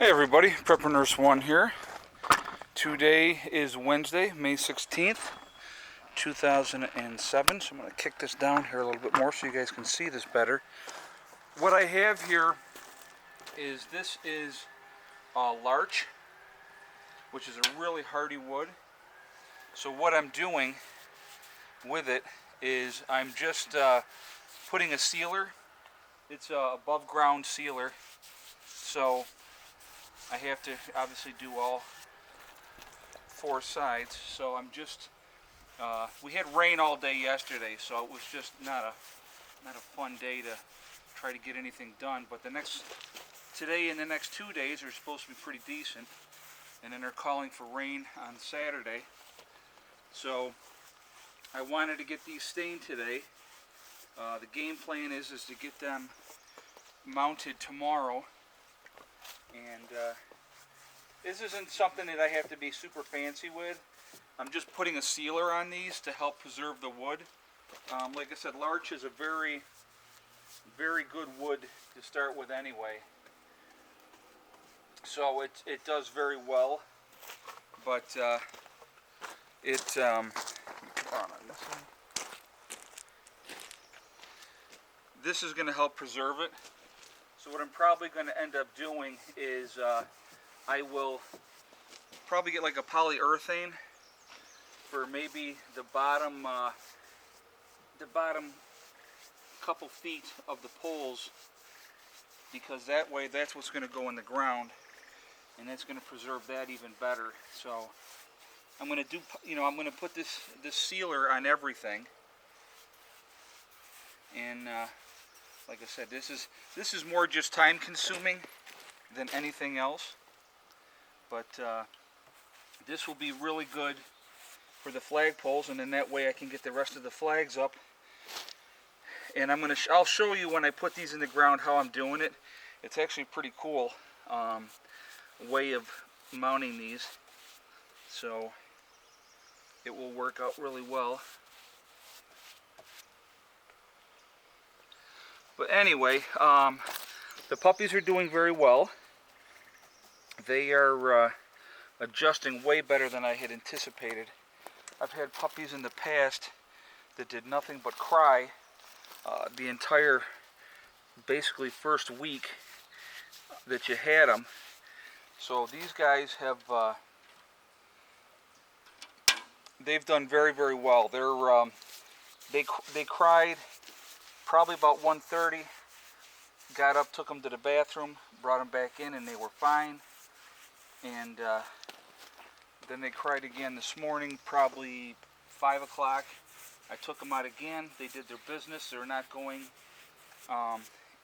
Hey everybody, Prepper Nurse 1 here. Today is Wednesday, May 16th, 2007. So I'm going to kick this down here a little bit more so you guys can see this better. What I have here is larch, which is a really hardy wood. So what I'm doing with it is I'm just putting a sealer. It's a above ground sealer. So I have to obviously do all four sides. So I'm just, we had rain all day yesterday, so it was just not a fun day to try to get anything done. But today and the next 2 days are supposed to be pretty decent. And then they're calling for rain on Saturday. So I wanted to get these stained today. The game plan is to get them mounted tomorrow. And this isn't something that I have to be super fancy with. I'm just putting a sealer on these to help preserve the wood. Like I said, larch is a very, very good wood to start with anyway. So it does very well, but this is going to help preserve it. So what I'm probably going to end up doing is I will probably get like a polyurethane for maybe the bottom couple feet of the poles, because that way that's what's going to go in the ground, and that's going to preserve that even better. So I'm going to do, I'm going to put this sealer on everything, and like I said, this is more just time consuming than anything else. But this will be really good for the flagpoles, and then that way I can get the rest of the flags up. And I'll show you when I put these in the ground how I'm doing it. It's actually a pretty cool way of mounting these. So it will work out really well. But anyway, the puppies are doing very well. They are adjusting way better than I had anticipated. I've had puppies in the past that did nothing but cry the entire, basically, first week that you had them. So these guys have, they've done very, very well. They cried probably about 1:30, got up, took them to the bathroom, brought them back in, and they were fine. And then they cried again this morning, probably 5 o'clock. I took them out again. They did their business. They're not going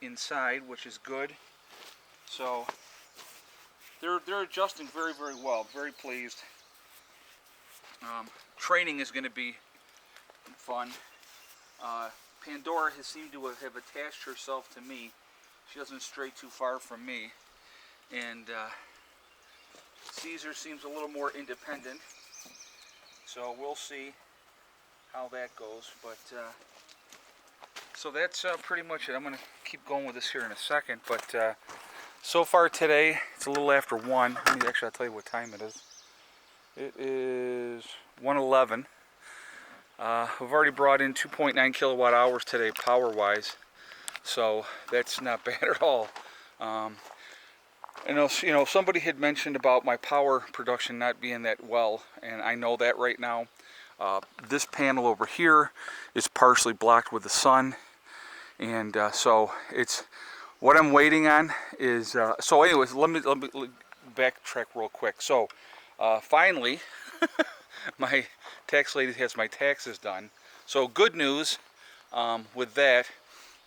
inside, which is good. So they're adjusting very, very well. Very pleased. Training is going to be fun. Pandora has seemed to have attached herself to me. She doesn't stray too far from me. And Caesar seems a little more independent. So we'll see how that goes. But so that's pretty much it. I'm going to keep going with this here in a second. But so far today, it's a little after 1. I'll tell you what time it is. It is 1:11. We've already brought in 2.9 kilowatt hours today, power-wise, so that's not bad at all. Somebody had mentioned about my power production not being that well, and I know that right now. This panel over here is partially blocked with the sun, and so it's what I'm waiting on is. So, anyways, let me backtrack real quick. So, finally. My tax lady has my taxes done, so good news with that.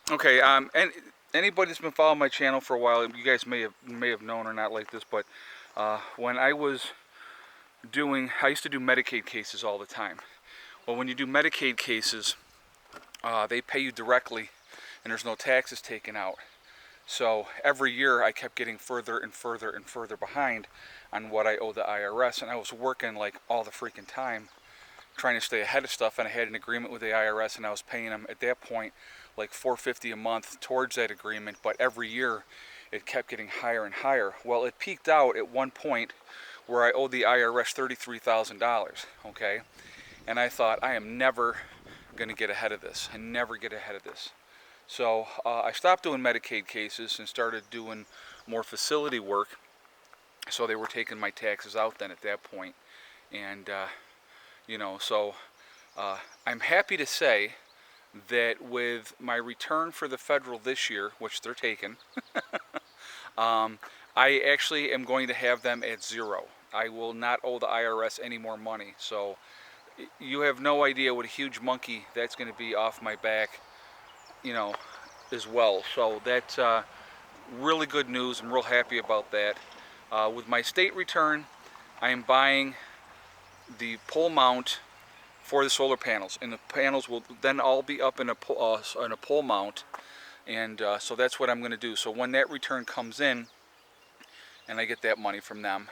Okay, and anybody that's been following my channel for a while, you guys may have known or not like this, but when I used to do Medicaid cases all the time. Well, when you do Medicaid cases, they pay you directly, and there's no taxes taken out. So every year I kept getting further and further and further behind on what I owe the IRS, and I was working like all the freaking time trying to stay ahead of stuff, and I had an agreement with the IRS, and I was paying them at that point like $450 a month towards that agreement. But every year it kept getting higher and higher. Well, it peaked out at one point where I owed the IRS $33,000, okay? And I thought, I am never going to get ahead of this. I never get ahead of this. So I stopped doing Medicaid cases and started doing more facility work. So they were taking my taxes out then at that point. And, you know, so I'm happy to say that with my return for the federal this year, which they're taking, I actually am going to have them at zero. I will not owe the IRS any more money. So you have no idea what a huge monkey that's going to be off my back, you know, as well. So that's really good news. I'm real happy about that. With my state return, I am buying the pole mount for the solar panels, and the panels will then all be up in a pole mount, and so that's what I'm going to do. So when that return comes in and I get that money from them,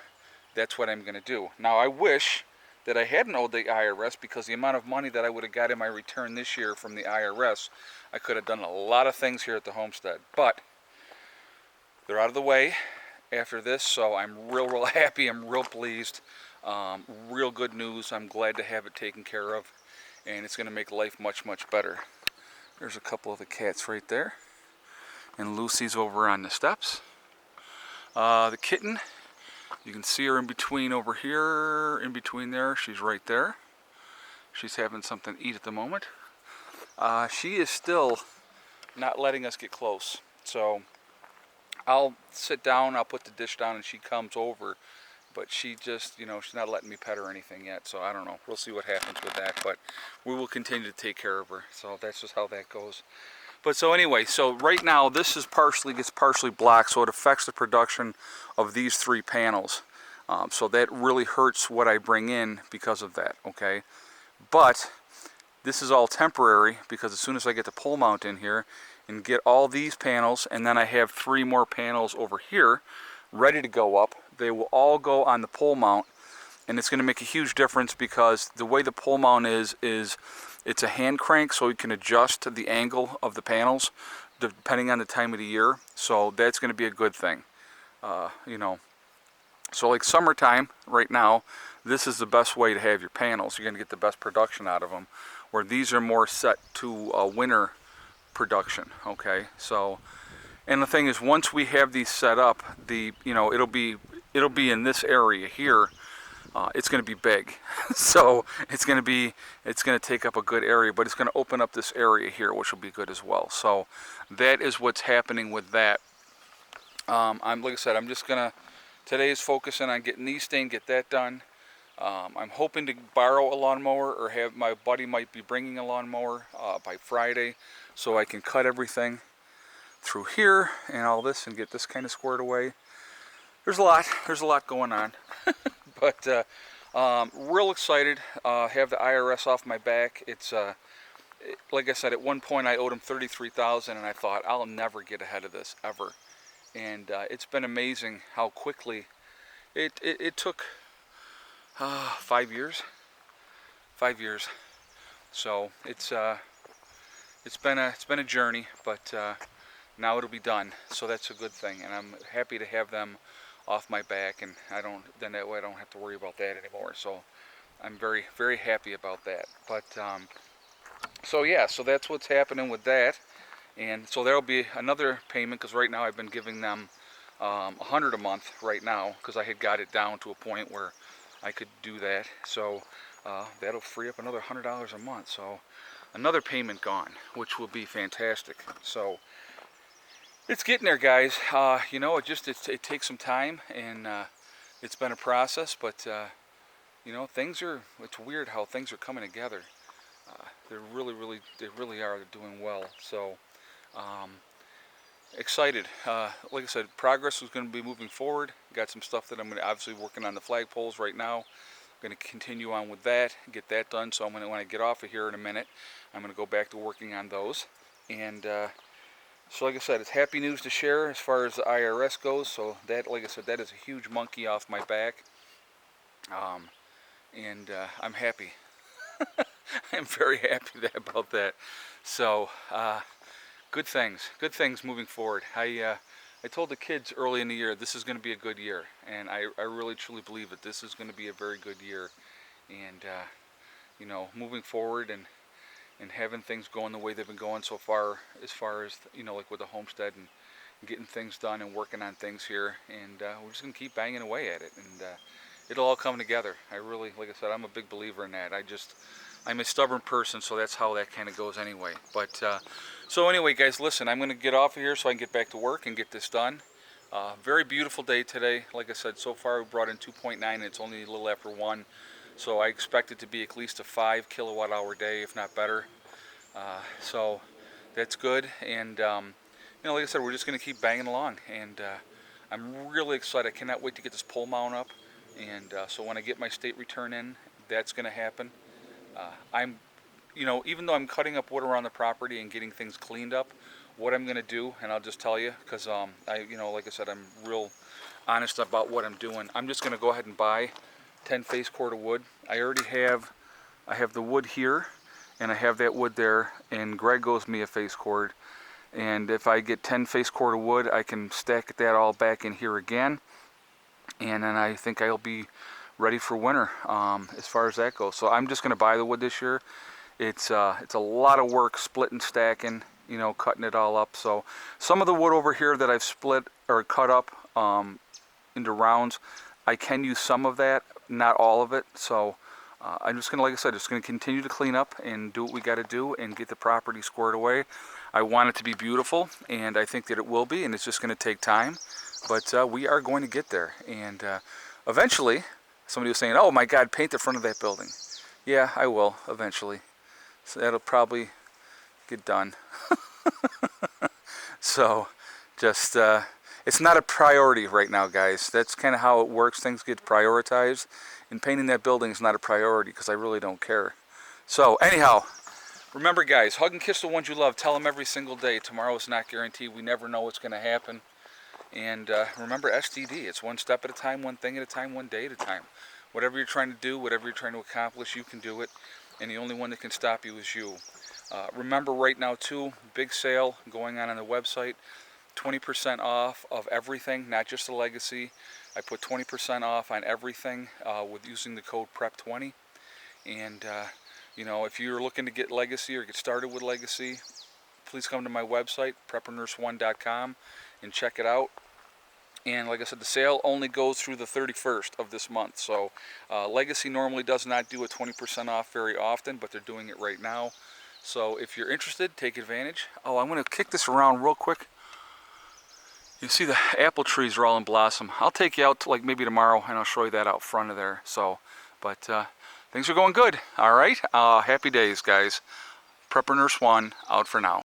that's what I'm going to do. Now I wish that I hadn't owed the IRS, because the amount of money that I would have got in my return this year from the IRS, I could have done a lot of things here at the homestead. But they're out of the way after this, so I'm real happy. I'm real pleased. Real good news. I'm glad to have it taken care of, and it's going to make life much better. There's a couple of the cats right there, and Lucy's over on the steps. The kitten, you can see her in between over here, in between there. She's right there. She's having something to eat at the moment. She is still not letting us get close, so I'll sit down, I'll put the dish down, and she comes over, but she just, you know, she's not letting me pet her or anything yet, so I don't know. We'll see what happens with that, but we will continue to take care of her. So that's just how that goes. But so anyway, so right now this is gets partially blocked, so it affects the production of these 3 panels. So that really hurts what I bring in because of that, okay? But this is all temporary, because as soon as I get the pole mount in here and get all these panels, and then I have 3 more panels over here ready to go up, they will all go on the pole mount, and it's going to make a huge difference, because the way the pole mount is it's a hand crank, so you can adjust the angle of the panels depending on the time of the year. So that's going to be a good thing, you know. So like summertime right now, this is the best way to have your panels. You're going to get the best production out of them, where these are more set to winter production, okay? So, and the thing is, once we have these set up, you know, it'll be in this area here. It's going to be big, so it's going to take up a good area, but it's going to open up this area here, which will be good as well. So that is what's happening with that. Like I said, I'm just gonna, today is focusing on getting these things, get that done. I'm hoping to borrow a lawnmower, or have my buddy might be bringing a lawnmower by Friday, so I can cut everything through here and all this and get this kind of squared away. There's a lot going on. But real excited, have the IRS off my back. It's like I said, at one point I owed them $33,000, and I thought, I'll never get ahead of this ever. And it's been amazing how quickly it took 5 years. 5 years. So it's been a journey, but now it'll be done. So that's a good thing, and I'm happy to have them off my back, and then that way I don't have to worry about that anymore. So I'm very happy about that. But so yeah, so that's what's happening with that. And so there'll be another payment, because right now I've been giving them $100 a month right now, because I had got it down to a point where I could do that. So that'll free up another $100 a month. So another payment gone, which will be fantastic. So it's getting there, guys. You know, it takes some time, and it's been a process, but you know, it's weird how things are coming together. They really are. They're doing well. So excited. Like I said, progress is going to be moving forward. Got some stuff that I'm going to obviously working on the flagpoles right now. I'm going to continue on with that, get that done. So when I get off of here in a minute, I'm going to go back to working on those. And so like I said, it's happy news to share as far as the IRS goes. So that, like I said, that is a huge monkey off my back. And I'm happy. I'm very happy about that. So good things moving forward. I I told the kids early in the year, this is going to be a good year. And I really truly believe that this is going to be a very good year. And, you know, moving forward and having things going the way they've been going so far as, you know, like with the homestead and getting things done and working on things here. And we're just going to keep banging away at it. And it'll all come together. I really, like I said, I'm a big believer in that. I'm a stubborn person, so that's how that kind of goes anyway. But so anyway, guys, listen, I'm going to get off of here so I can get back to work and get this done. Very beautiful day today. Like I said, so far we brought in 2.9 and it's only a little after 1. So I expect it to be at least a 5 kilowatt hour day, if not better. So that's good. And, you know, like I said, we're just going to keep banging along. And I'm really excited. I cannot wait to get this pole mount up. And so when I get my state return in, that's going to happen. You know, even though I'm cutting up wood around the property and getting things cleaned up, what I'm going to do, and I'll just tell you, because you know, like I said, I'm real honest about what I'm doing. I'm just going to go ahead and buy 10 face cord of wood. I have the wood here, and I have that wood there, and Greg owes me a face cord. And if I get 10 face cord of wood, I can stack that all back in here again, and then I think I'll be ready for winter as far as that goes. So I'm just going to buy the wood this year. It's a lot of work splitting, stacking, you know, cutting it all up. So some of the wood over here that I've split or cut up into rounds, I can use some of that, not all of it. So I'm just going to, like I said, just going to continue to clean up and do what we got to do and get the property squared away. I want it to be beautiful, and I think that it will be, and it's just going to take time. But we are going to get there. And eventually, somebody was saying, oh my God, paint the front of that building. Yeah, I will eventually. So that'll probably get done. So just, it's not a priority right now, guys. That's kind of how it works. Things get prioritized. And painting that building is not a priority because I really don't care. So anyhow, remember, guys, hug and kiss the ones you love. Tell them every single day. Tomorrow is not guaranteed. We never know what's going to happen. And remember STD. It's one step at a time, one thing at a time, one day at a time. Whatever you're trying to do, whatever you're trying to accomplish, you can do it. And the only one that can stop you is you. Remember right now, too, big sale going on the website. 20% off of everything, not just the Legacy. I put 20% off on everything with using the code PREP20. And, you know, if you're looking to get Legacy or get started with Legacy, please come to my website, preppernurse1.com, and check it out. And like I said, the sale only goes through the 31st of this month. So Legacy normally does not do a 20% off very often, but they're doing it right now. So if you're interested, take advantage. Oh, I'm going to kick this around real quick. You see the apple trees are all in blossom. I'll take you out to, like, maybe tomorrow, and I'll show you that out front of there. So, but things are going good. All right. Happy days, guys. Prepper Nurse 1 out for now.